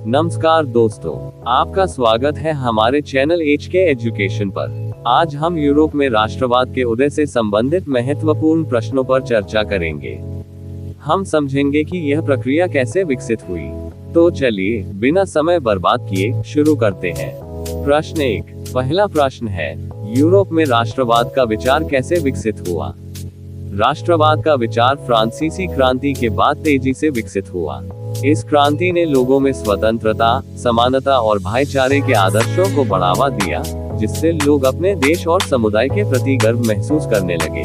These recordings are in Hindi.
नमस्कार दोस्तों, आपका स्वागत है हमारे चैनल HK एजुकेशन पर। आज हम यूरोप में राष्ट्रवाद के उदय से संबंधित महत्वपूर्ण प्रश्नों पर चर्चा करेंगे। हम समझेंगे कि यह प्रक्रिया कैसे विकसित हुई। तो चलिए बिना समय बर्बाद किए शुरू करते हैं। प्रश्न 1। पहला प्रश्न है, यूरोप में राष्ट्रवाद का विचार कैसे विकसित हुआ? राष्ट्रवाद का विचार फ्रांसीसी क्रांति के बाद तेजी से विकसित हुआ। इस क्रांति ने लोगों में स्वतंत्रता, समानता और भाईचारे के आदर्शों को बढ़ावा दिया, जिससे लोग अपने देश और समुदाय के प्रति गर्व महसूस करने लगे।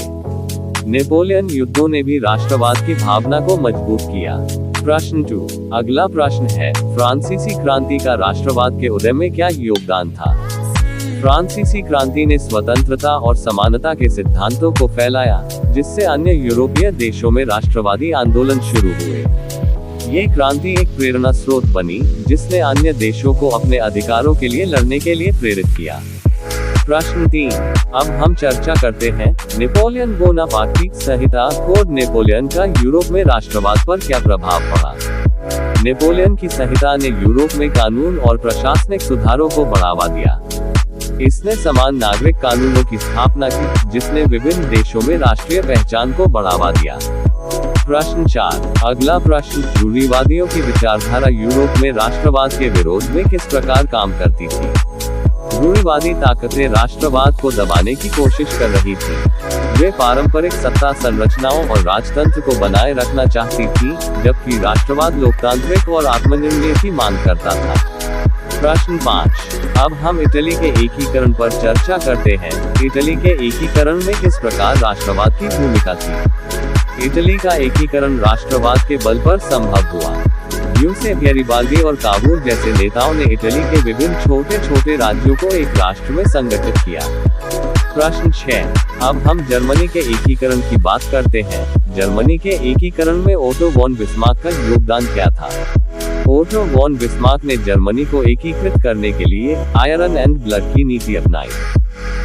नेपोलियन युद्धों ने भी राष्ट्रवाद की भावना को मजबूत किया। प्रश्न 2। अगला प्रश्न है, फ्रांसीसी क्रांति का राष्ट्रवाद के उदय में क्या योगदान था? फ्रांसीसी क्रांति ने स्वतंत्रता और समानता के सिद्धांतों को फैलाया, जिससे अन्य यूरोपीय देशों में राष्ट्रवादी आंदोलन शुरू हुए। ये क्रांति एक प्रेरणा स्रोत बनी, जिसने अन्य देशों को अपने अधिकारों के लिए लड़ने के लिए प्रेरित किया। प्रश्न 3। अब हम चर्चा करते हैं, नेपोलियन बोनापार्ट की संहिता कोड नेपोलियन का यूरोप में राष्ट्रवाद पर क्या प्रभाव पड़ा? नेपोलियन की संहिता ने यूरोप में कानून और प्रशासनिक सुधारों को बढ़ावा दिया। इसने समान नागरिक कानूनों की स्थापना की, जिसने विभिन्न देशों में राष्ट्रीय पहचान को बढ़ावा दिया। प्रश्न 4। अगला प्रश्न, रूढ़िवादियों की विचारधारा यूरोप में राष्ट्रवाद के विरोध में किस प्रकार काम करती थी? रूढ़िवादी ताकतें राष्ट्रवाद को दबाने की कोशिश कर रही थी। वे पारंपरिक सत्ता संरचनाओं और राजतंत्र को बनाए रखना चाहती थी, जबकि राष्ट्रवाद लोकतांत्रिक और आत्मनिर्णय की मांग करता था। प्रश्न 5। अब हम इटली के एकीकरण पर चर्चा करते हैं। इटली के एकीकरण में किस प्रकार राष्ट्रवाद की भूमिका थी? इटली का एकीकरण राष्ट्रवाद के बल पर संभव हुआ। यूसेप गैरिबाल्दी और काबूर जैसे नेताओं ने इटली के विभिन्न छोटे छोटे राज्यों को एक राष्ट्र में संगठित किया। प्रश्न 6। अब हम जर्मनी के एकीकरण की बात करते हैं। जर्मनी के एकीकरण में ओटो वॉन बिस्मार्क का योगदान क्या था? ओटो वॉन बिस्मार्क ने जर्मनी को एकीकृत करने के लिए आयरन एंड ब्लड की नीति अपनाई।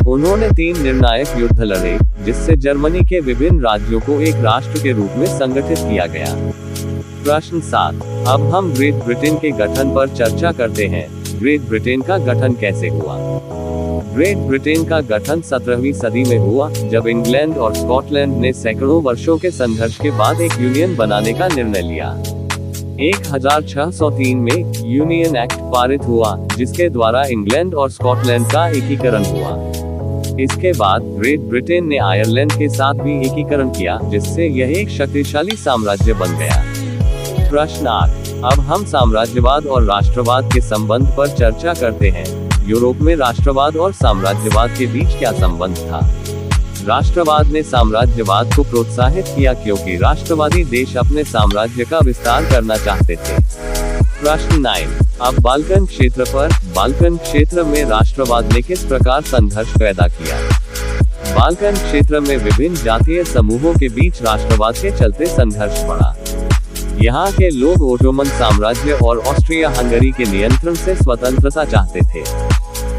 उन्होंने 3 निर्णायक युद्ध लड़े, जिससे जर्मनी के विभिन्न राज्यों को एक राष्ट्र के रूप में संगठित किया गया। प्रश्न 7। अब हम ग्रेट ब्रिटेन के गठन पर चर्चा करते हैं। ग्रेट ब्रिटेन का गठन कैसे हुआ? ग्रेट ब्रिटेन का गठन 17वीं सदी में हुआ, जब इंग्लैंड और स्कॉटलैंड ने सैकड़ों वर्षों के संघर्ष के बाद एक यूनियन बनाने का निर्णय लिया। 1603 में यूनियन एक्ट पारित हुआ, जिसके द्वारा इंग्लैंड और स्कॉटलैंड का एकीकरण हुआ। इसके बाद ग्रेट ब्रिटेन ने आयरलैंड के साथ भी एकीकरण किया, जिससे यह एक शक्तिशाली साम्राज्य बन गया। प्रश्न 8। अब हम साम्राज्यवाद और राष्ट्रवाद के संबंध पर चर्चा करते हैं। यूरोप में राष्ट्रवाद और साम्राज्यवाद के बीच क्या संबंध था? राष्ट्रवाद ने साम्राज्यवाद को प्रोत्साहित किया, क्योंकि राष्ट्रवादी देश अपने साम्राज्य का विस्तार करना चाहते थे। प्रश्न 9। अब बाल्कन क्षेत्र पर। बाल्कन क्षेत्र में राष्ट्रवाद ने किस प्रकार संघर्ष पैदा किया? बाल्कन क्षेत्र में विभिन्न जातीय समूहों के बीच राष्ट्रवाद के चलते संघर्ष बढ़ा। यहाँ के लोग ओटोमन साम्राज्य और ऑस्ट्रिया हंगरी के नियंत्रण से स्वतंत्रता चाहते थे।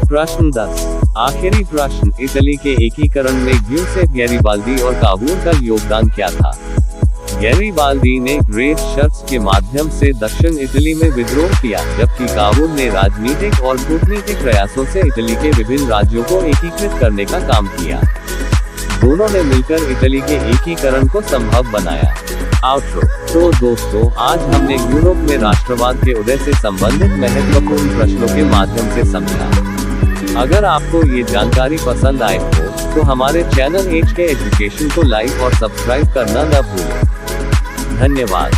प्रश्न 10। आखिरी प्रश्न, इटली के एकीकरण में यूसेप गैरिबाल्दी और काबूर का योगदान क्या था? गैरिबाल्दी ने ग्रेट शर्ट्स के माध्यम से दक्षिण इटली में विद्रोह किया, जबकि काबूर ने राजनीतिक और कूटनीतिक प्रयासों से इटली के विभिन्न राज्यों को एकीकृत करने का काम किया। दोनों ने मिलकर इटली के एकीकरण को संभव बनाया। आउटरो। तो दोस्तों, आज हमने यूरोप में राष्ट्रवाद के उदय से संबंधित महत्वपूर्ण प्रश्नों के माध्यम से समझा। अगर आपको ये जानकारी पसंद आए हो, तो हमारे चैनल HK एजुकेशन को लाइक और सब्सक्राइब करना न भूलें। धन्यवाद।